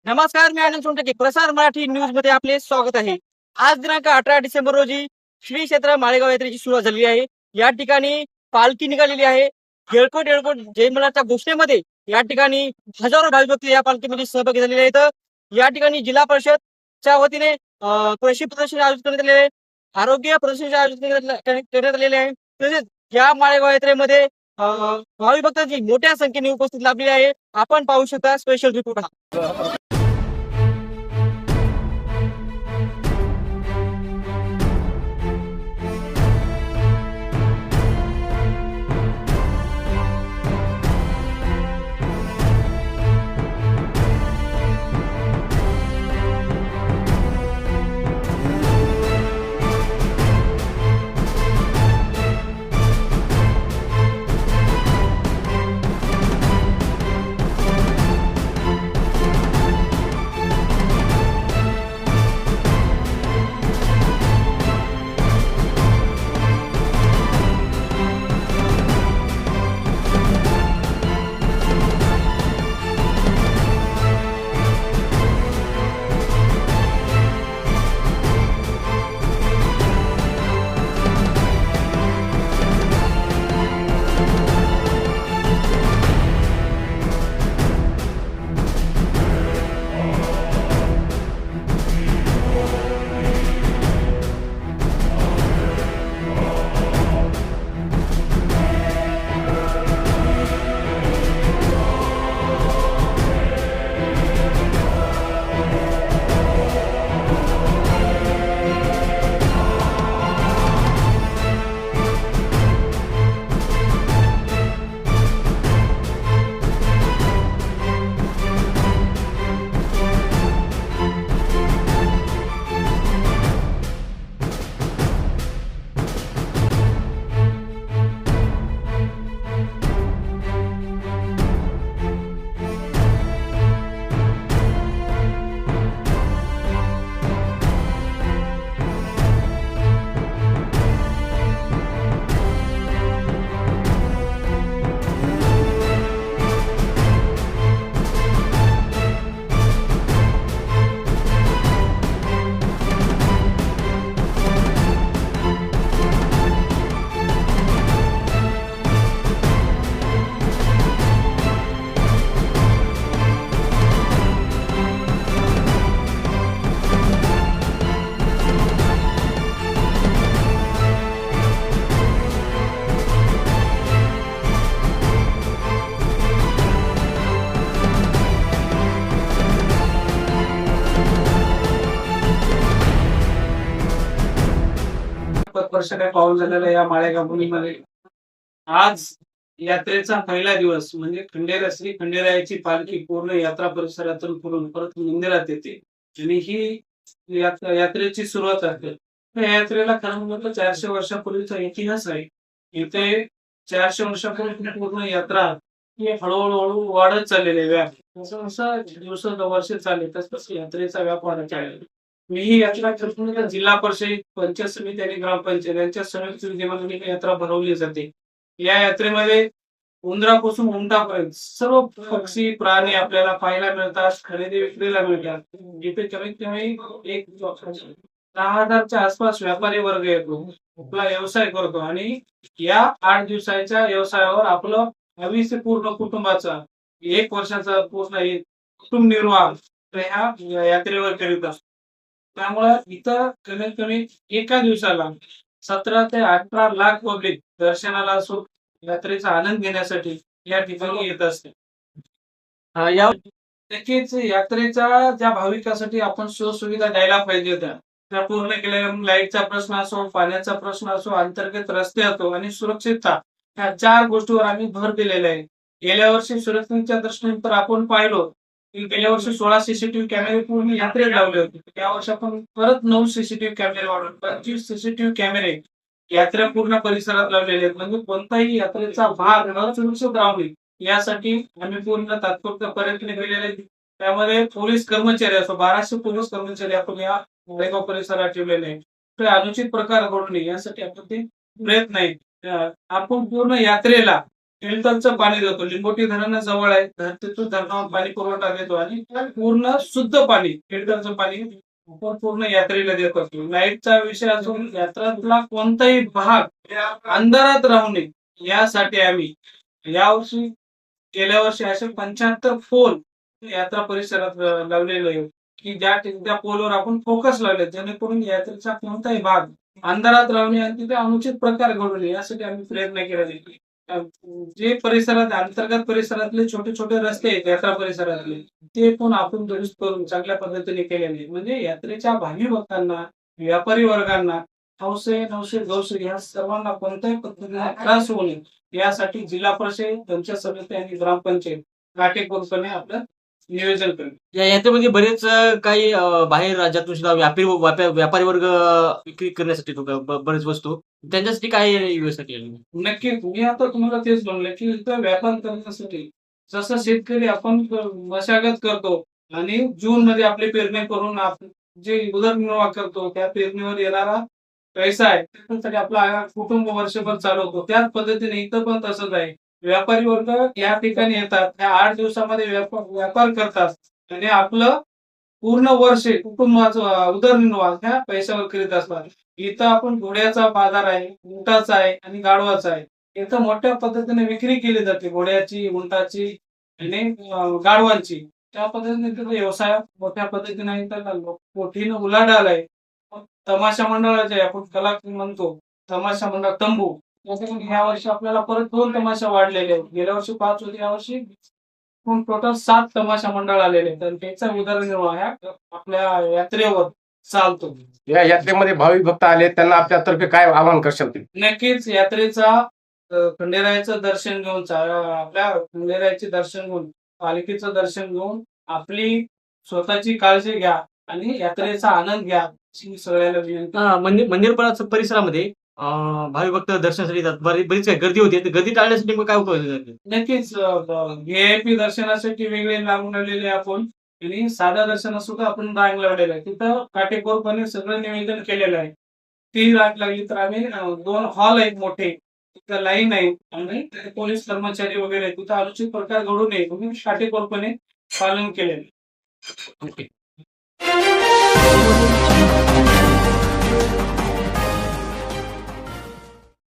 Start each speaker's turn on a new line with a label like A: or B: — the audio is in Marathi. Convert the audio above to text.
A: नमस्कार, मी आनंद सोनटके. प्रसार मराठी न्यूज मध्ये आपले स्वागत आहे. आज दिनांक 18 डिसेंबर रोजी श्री क्षेत्र माळेगाव यात्रेची सुरुवात झालेली आहे. या ठिकाणी पालखी निघालेली आहे. येळकोट येळकोट जय मल्हारच्या घोषणेमध्ये या ठिकाणी हजारो भाविक भक्त या पालखीमध्ये सहभागी झालेले आहेत. या ठिकाणी जिल्हा परिषदच्या वतीने कृषी प्रदर्शन आयोजित करण्यात आलेले आहे. आरोग्य प्रदर्शनाचे आयोजित करण्यात आलेले आहे. तसेच या माळेगाव यात्रेमध्ये भाविक भक्तांची मोठ्या संख्येने उपस्थित लाभलेली आहे. आपण पाहू शकता स्पेशल रिपोर्ट हा.
B: वर्ष काय पाऊल झालेलं या माळेगाव मुलीमध्ये. आज यात्रेचा पहिला दिवस म्हणजे श्री खंडेरायाची पालखी पूर्ण यात्रा परिसरातून फिरून परत मंदिरात येते आणि ही यात्रेची सुरुवात असते. या यात्रेला खरं म्हटलं 400 वर्षापूर्वीचा इतिहास आहे. इथे 400 वर्षापूर्वी पूर्ण यात्रा ही हळूहळू वाढत चाललेली आहे. व्याप जसं जसं वर्ष चालले तसं यात्रेचा व्याप वाढत चाललेला. मी ही यात्रा पूर्ण जिल्हा परिषद, पंचायत समिती आणि ग्रामपंचायत यांच्या संयुक्त विद्यमाने ही यात्रा भरवली जाते. या यात्रेमध्ये उंदरापासून उंटापर्यंत सर्व पक्षी प्राणी आपल्याला पाहायला मिळतात, खरेदी विक्रीला मिळतात. जिथे कमीत कमी 10,000च्या आसपास व्यापारी वर्ग येतो, आपला व्यवसाय करतो आणि या 8 दिवसाच्या व्यवसायावर आपलं भविष्य पूर्ण कुटुंबाचा 1 वर्षाचा पूर्ण कुटुंब निर्वाह ह्या यात्रेवर करीत असतो. त्यामुळे इथं कमीत कमी एका दिवसाला 17 ते 18 लाख पब्लिक दर्शनाला असो यात्रेचा आनंद घेण्यासाठी या ठिकाणी येत असते. या नक्कीच यात्रेच्या ज्या भाविकांसाठी आपण सुविधा द्यायला पाहिजे त्या पूर्ण केलेल्या लाईटचा प्रश्न असो, पाण्याचा प्रश्न असो, अंतर्गत रस्ते असो आणि सुरक्षितता ह्या 4 गोष्टीवर आम्ही भर दिलेला आहे. गेल्या वर्षी सुरक्षेच्या दृष्टीने तर आपण पाहिलो की गेल्या वर्षी 16 सीसीटीव्ही कॅमेरे पूर्ण यात्रेत लावले होते. या वर्षी आपण परत 9 सीसीटीव्ही कॅमेरे वाढवून 25 सीसीटीव्ही कॅमेरे यात्रा पूर्ण परिसरात लावलेले आहेत. म्हणजे कोणताही यात्रेचा भाग असुरक्षित राहू नये यासाठी आम्ही पूर्ण तात्पुरते प्रयत्न केलेले आहेत. त्यामध्ये पोलीस कर्मचारी असो 1200 पोलीस कर्मचारी आपण या माळेगाव परिसरात ठेवलेले आहे. तर अनुचित प्रकार घडू नये यासाठी आपण ते प्रयत्न आहेत. आपण पूर्ण यात्रेला फिल्टरचं पाणी देतो. लिंबोटी धरण जवळ आहे, तर तिथून धरणावर पाणी पुरवठा देतो आणि पूर्ण शुद्ध पाणी, फिल्टरचं पाणी आपण पूर्ण यात्रेला देत असतो. लाईटचा विषय असून यात्रातला कोणताही भाग अंधारात राहू नये यासाठी आम्ही यावर्षी गेल्या वर्षी असे 75 पोल यात्रा परिसरात लावलेले आहे, की त्या पोलवर आपण फोकस लावले, जेणेकरून यात्रेचा कोणताही भाग अंधारात राहू नये आणि तिथे अनुचित प्रकार घडू नये यासाठी आम्ही प्रयत्न केलेले. अ, जे परिसरात अंतर्गत परिसरातले छोटे छोटे रस्ते आहेत यात्रा परिसरातले, ते पण आपण दुरुस्त करून चांगल्या पद्धतीने केलेले. म्हणजे यात्रेच्या भावी भक्तांना, व्यापारी वर्गांना हौसे नवसे गौसे या सर्वांना कोणत्याही पद्धतीने त्रास होऊ नये यासाठी जिल्हा परिषद, पंचायत समिती आणि ग्रामपंचायत काटेकोरपणे आपलं नियोजन करेल.
A: या यात्रेमध्ये बरेच काही बाहेर राज्यातून सुद्धा व्यापारी वर्ग विक्री करण्यासाठी बरेच वस्तू त्यांच्यासाठी काय व्यवस्था केली?
B: नक्कीच. मी आता तुम्हाला तेच म्हणलं, की इथं व्यापार करण्यासाठी जसं शेतकरी आपण मशागत करतो आणि जूनमध्ये आपली पेरणी करून जे उदरनिर्वाह करतो, त्या पेरणीवर येणारा पैसा आहे, त्याच्यासाठी आपला कुटुंब वर्षभर चालवतो. त्याच पद्धतीने इथं पण तसंच आहे. व्यापारी वर्ग या ठिकाणी येतात. त्या 8 दिवसामध्ये व्यापार करतात आणि आपलं पूर्ण वर्ष कुटुंबाचं उदरनिर्वाह ह्या पैशावर करीत असतात. इथं आपण घोड्याचा बाजार आहे, उंटाचा आहे आणि गाढवाचा आहे. इथं मोठ्या पद्धतीने विक्री केली जाते घोड्याची, उंटाची आणि गाढवांची. त्या पद्धतीने तिथं व्यवसाय मोठ्या पद्धतीने इथं मोठीनं उलाढाल आहे. मग तमाशा मंडळाचे आपण कला म्हणतो, तमाशा मंडळ तंबू. त्याच्यामध्ये ह्या वर्षी आपल्याला परत 2 तमाशा वाढलेले आहेत. गेल्या वर्षी 5 होते, यावर्षी एकूण टोटल 7 तमाशा मंडळ आलेले आहेत. आणि त्याचा उदरनिर्वाह ह्या आपल्या यात्रेवर चालतो.
C: या यात्रेमध्ये भाविक भक्त आले त्यांना आपल्यातर्फे काय आवाहन करशाल तुम्ही?
B: नक्कीच यात्रेचा खंडेरायाचं दर्शन घेऊन आपल्या खंडेरायाचे दर्शन घेऊन, पालखीचं दर्शन घेऊन आपली स्वतःची काळजी घ्या आणि यात्रेचा आनंद घ्या अशी सगळ्याला विनंती.
A: मंदिर परिसरामध्ये भाविक भक्त दर्शनासाठी येतात. बरीच काही गर्दी होते. तर गर्दी टाळण्यासाठी मग काय उपाय योजना?
B: नक्कीच व्हीआयपी दर्शनासाठी वेगळे लावून लावलेले आपण आणि साध्या दर्शनात सुद्धा आपण रांग लावलेला आहे. तिथं काटेकोरपणे सगळं नियोजन केलेलं आहे. ती रांग लागली तर आम्ही 2 हॉल आहेत मोठे, तिथं लाईन आहे आणि तिथे पोलीस कर्मचारी वगैरे आहेत. तिथं अनुचित प्रकार घडू नये म्हणून काटेकोरपणे पालन केलेलं आहे.
A: ओके.